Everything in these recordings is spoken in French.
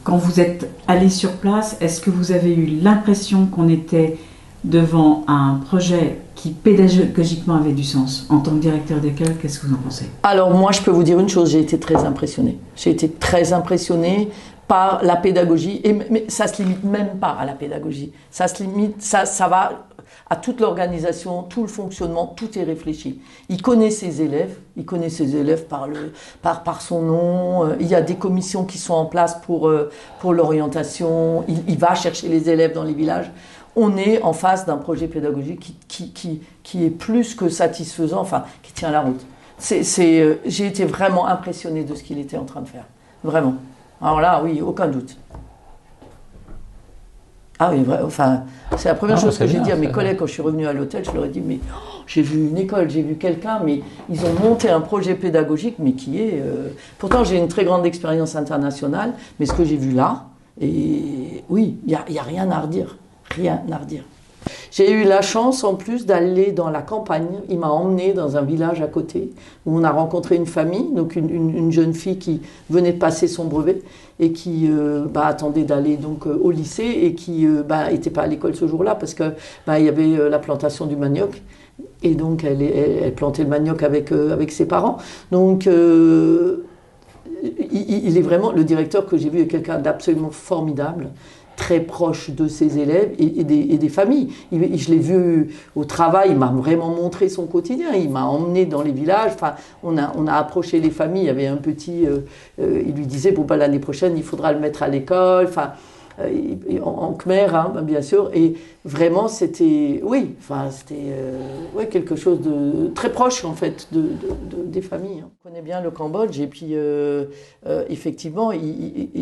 Quand vous êtes allé sur place, est-ce que vous avez eu l'impression qu'on était devant un projet qui pédagogiquement avait du sens? En tant que directeur d'école, qu'est-ce que vous en pensez? Alors moi, je peux vous dire une chose, j'ai été très impressionnée. J'ai été très impressionnée par la pédagogie, mais ça se limite même pas à la pédagogie. Ça se limite, ça va à toute l'organisation, tout le fonctionnement, tout est réfléchi. Il connaît ses élèves par son nom. Il y a des commissions qui sont en place pour l'orientation. Il va chercher les élèves dans les villages. On est en face d'un projet pédagogique qui est plus que satisfaisant, enfin, qui tient la route. J'ai été vraiment impressionnée de ce qu'il était en train de faire. Vraiment. Alors là, oui, aucun doute. Ah oui, enfin, c'est la première chose que j'ai dit à mes collègues quand je suis revenue à l'hôtel. Je leur ai dit, mais j'ai vu une école, j'ai vu quelqu'un, mais ils ont monté un projet pédagogique, mais qui est... Pourtant, j'ai une très grande expérience internationale, mais ce que j'ai vu là, et oui, il y a rien à redire. Rien à redire. J'ai eu la chance en plus d'aller dans la campagne. Il m'a emmenée dans un village à côté où on a rencontré une famille, donc une jeune fille qui venait de passer son brevet et qui attendait d'aller donc au lycée et qui était pas à l'école ce jour-là parce que il y avait la plantation du manioc et donc elle plantait le manioc avec ses parents. Donc il est vraiment le directeur que j'ai vu est quelqu'un d'absolument formidable. Très proche de ses élèves et des familles. Je l'ai vu au travail, il m'a vraiment montré son quotidien, il m'a emmené dans les villages, enfin, on a approché les familles, il y avait un petit, il lui disait, bon, l'année prochaine, il faudra le mettre à l'école, enfin, en khmer, hein, bien sûr, et vraiment, c'était quelque chose de très proche, en fait, des familles. On connaît bien le Cambodge, et puis, effectivement,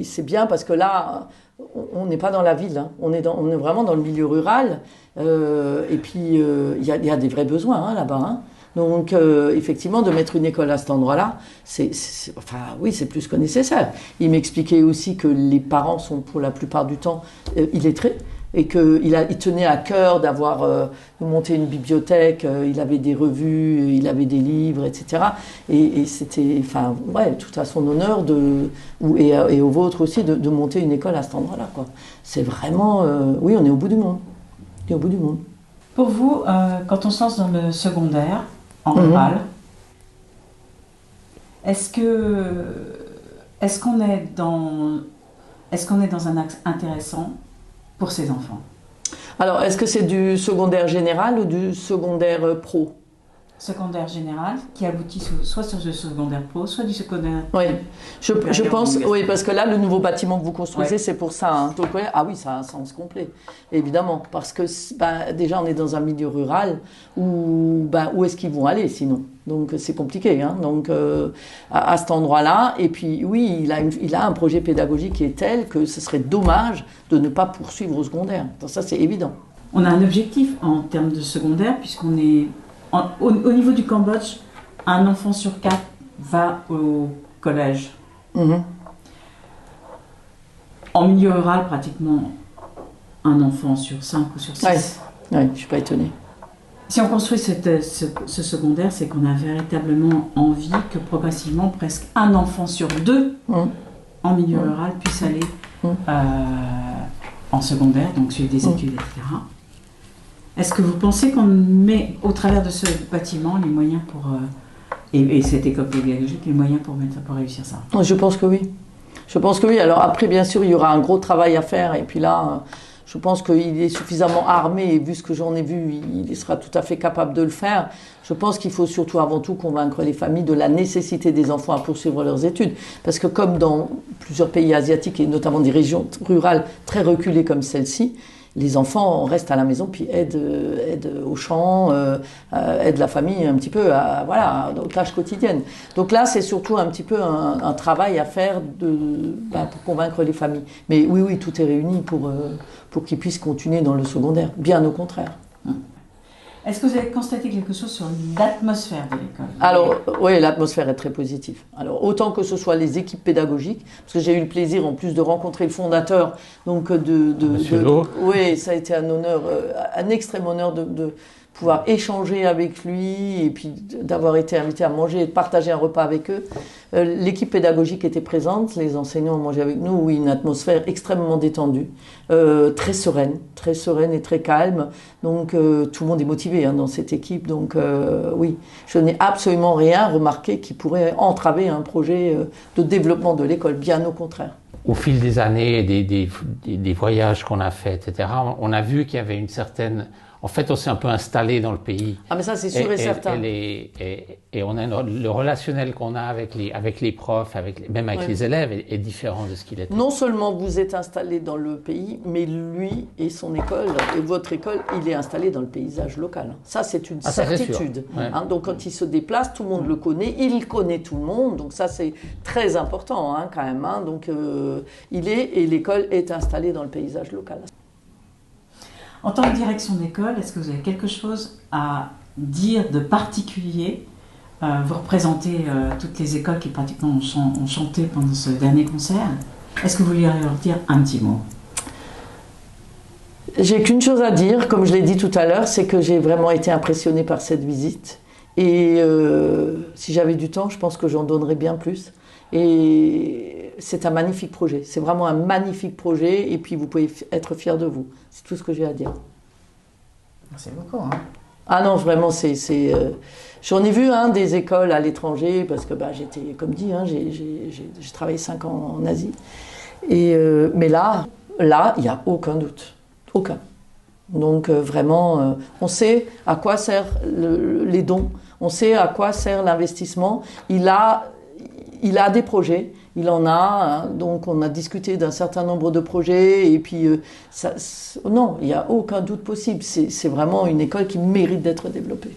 c'est bien parce que là, on n'est pas dans la ville, hein. On est vraiment dans le milieu rural, et puis il y a des vrais besoins hein, là-bas. Hein. Donc effectivement, de mettre une école à cet endroit-là, c'est plus que nécessaire. Il m'expliquait aussi que les parents sont pour la plupart du temps illettrés et qu'il tenait à cœur de monter une bibliothèque, il avait des revues, il avait des livres, etc. Et c'était, tout à son honneur et au vôtre aussi de monter une école à cet endroit-là, quoi. C'est vraiment, oui, on est au bout du monde. On est au bout du monde. Pour vous, quand on se lance dans le secondaire, en rural, est-ce qu'on est dans un axe intéressant pour ses enfants? Alors, est-ce que c'est du secondaire général ou du secondaire pro? Secondaire général, qui aboutit soit sur le secondaire pro, soit du secondaire... Oui, je pense, oui, parce que là, le nouveau bâtiment que vous construisez, c'est pour ça. Hein. Donc, ah oui, ça a un sens complet, évidemment, parce que déjà, on est dans un milieu rural où est-ce qu'ils vont aller sinon? Donc, c'est compliqué. Hein. Donc, à cet endroit-là, et puis, oui, il a un projet pédagogique qui est tel que ce serait dommage de ne pas poursuivre au secondaire. Donc, ça, c'est évident. On a un objectif en termes de secondaire, puisqu'on est... Au niveau du Cambodge, un enfant sur 4 va au collège. Mmh. En milieu rural, pratiquement un enfant sur 5 ou sur 6. Oui, je ne suis pas étonnée. Si on construit ce secondaire, c'est qu'on a véritablement envie que progressivement, presque un enfant sur 2 en milieu rural puisse aller en secondaire, donc suivre des études, etc. Est-ce que vous pensez qu'on met au travers de ce bâtiment les moyens pour et cette école pédagogique les moyens pour réussir ça? Je pense que oui. Je pense que oui. Alors après, bien sûr, il y aura un gros travail à faire. Et puis là, je pense qu'il est suffisamment armé. Et vu ce que j'en ai vu, il sera tout à fait capable de le faire. Je pense qu'il faut surtout, avant tout, convaincre les familles de la nécessité des enfants à poursuivre leurs études. Parce que comme dans plusieurs pays asiatiques, et notamment des régions rurales très reculées comme celle-ci, les enfants restent à la maison puis aident au champ, aident la famille un petit peu aux tâches quotidiennes. Donc là, c'est surtout un petit peu un travail à faire pour convaincre les familles. Mais oui, tout est réuni pour qu'ils puissent continuer dans le secondaire, bien au contraire. Est-ce que vous avez constaté quelque chose sur l'atmosphère de l'école? Alors, oui, l'atmosphère est très positive. Alors, autant que ce soit les équipes pédagogiques, parce que j'ai eu le plaisir, en plus, de rencontrer le fondateur, donc Monsieur Lo. oui, ça a été un honneur, un extrême honneur pouvoir échanger avec lui et puis d'avoir été invité à manger et de partager un repas avec eux. L'équipe pédagogique était présente, les enseignants ont mangé avec nous, oui, une atmosphère extrêmement détendue, très sereine et très calme. Donc tout le monde est motivé dans cette équipe. Donc oui, je n'ai absolument rien remarqué qui pourrait entraver un projet de développement de l'école, bien au contraire. Au fil des années, des voyages qu'on a faits, etc., on a vu qu'il y avait une certaine... En fait, on s'est un peu installé dans le pays. Ah, mais ça, c'est sûr et certain. Et on a le relationnel qu'on a avec les profs, même avec les élèves, est différent de ce qu'il était. Non seulement vous êtes installé dans le pays, mais lui et son école, et votre école, il est installé dans le paysage local. Ça, c'est une certitude. Ouais. Donc, quand il se déplace, tout le monde le connaît, il connaît tout le monde. Donc, ça, c'est très important, quand même. Donc, et l'école est installée dans le paysage local. En tant que direction d'école, est-ce que vous avez quelque chose à dire de particulier? Vous représentez toutes les écoles qui pratiquement ont chanté pendant ce dernier concert. Est-ce que vous voulez leur dire un petit mot? J'ai qu'une chose à dire, comme je l'ai dit tout à l'heure, c'est que j'ai vraiment été impressionnée par cette visite. Et si j'avais du temps, je pense que j'en donnerais bien plus. Et c'est un magnifique projet. C'est vraiment un magnifique projet. Et puis vous pouvez être fiers de vous. C'est tout ce que j'ai à dire. Merci beaucoup. Ah non, vraiment, j'en ai vu des écoles à l'étranger, parce que j'étais, comme dit, j'ai travaillé 5 ans en Asie. Mais là, il n'y a aucun doute. Aucun. Donc vraiment, on sait à quoi servent les dons. On sait à quoi sert l'investissement. Il a des projets. Il en a, donc on a discuté d'un certain nombre de projets et puis non, il n'y a aucun doute possible. C'est vraiment une école qui mérite d'être développée.